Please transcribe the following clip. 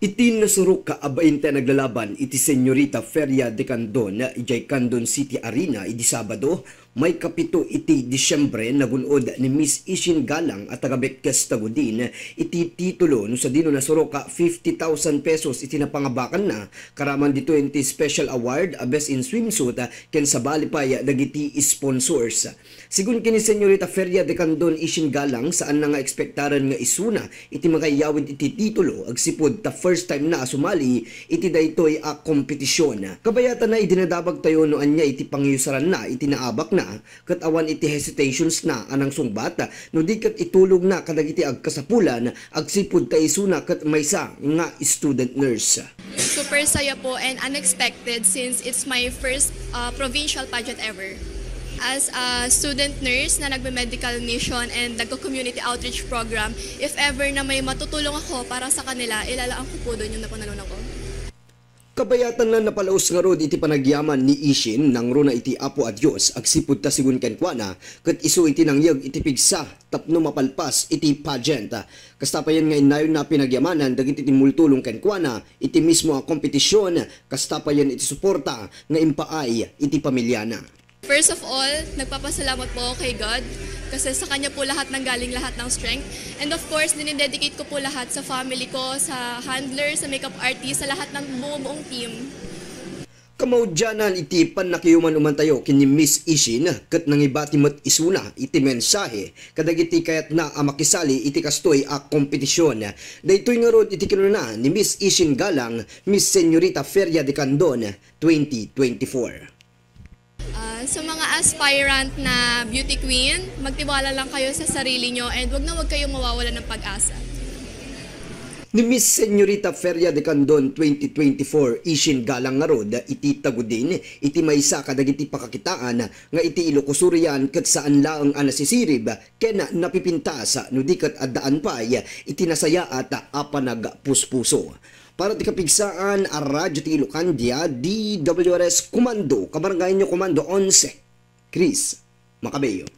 Itin nasurok ka abainte naglalaban iti Senyorita Feria de Candon, ijay Candon City Arena, idi Sabado, may kapito iti Disyembre nagunod ni Miss Ishin Galang at tagabekkes tagudin iti titulo no sa dino nasurok ka 50,000 pesos iti napangabakan na karaman dito iti special award a best in swimsuit ken sa balipay dagiti sponsors. Sigun kini Senyorita Feria de Candon Ishin Galang saan na nga ekspektaran nga isuna iti makayawid iti titulo agsipod ta first time na sumali iti daytoy a kompetisyon. Kabayatan na idinadabag tayo no anya iti pangyusaran na iti naabak na ket awan iti hesitations na anang sungbat no di ket itulog na kadagiti agkasapulan agsipud ta isuna ket maysa nga student nurse. Super saya po and unexpected since it's my first provincial pageant ever. As a student nurse na nagme-medical mission and nagko-community outreach program, if ever na may matutulong ako para sa kanila, ilalaan ko po doon yung napanalunan ko. Kabayatan na napalaos nga rod iti panagyaman ni Ishin nang runa iti Apo a Dios agsipud ta sigun kenkwana ket isu iti nangyag iti pigsa tapno mapalpas iti pageant. Kastapayan nga inayon na pinagyamanan dagiti iti multulong kenkwana iti mismo a kompetisyon kastapayan iti suporta nga impaay iti pamilyana. First of all, nagpapasalamat po kay God kasi sa Kanya po lahat ng galing lahat ng strength. And of course, dinidedicate ko po lahat sa family ko, sa handler, sa makeup artist, sa lahat ng buong team. Kamaudyanan iti panakiyuman umantayo kini Miss Ishin ket nangibati met isuna iti mensahe kadagiti kayat na makisali iti kastoy a kompetisyon. Daytoy nga rod iti kinuna ni Miss Ishin Galang, Miss Senyorita Feria de Candon 2024. Sa mga aspirant na beauty queen, magtiwala lang kayo sa sarili nyo and wag kayong mawawalan ng pag-asa. Ni Miss Senyorita Feria de Candon 2024 Ishin Galang nga rod iti tagudin iti maysa kadagiti pakakitaan nga iti Ilocosurian ket saan laeng anasisirib ken napipintas no di ket addaan pay iti nasaya at apanag puspuso. Para ti kapigsaan a Radyo ti Ilocandia, DWRS Komando, Kabarangay nyo Komando 11, Chris Macabeo.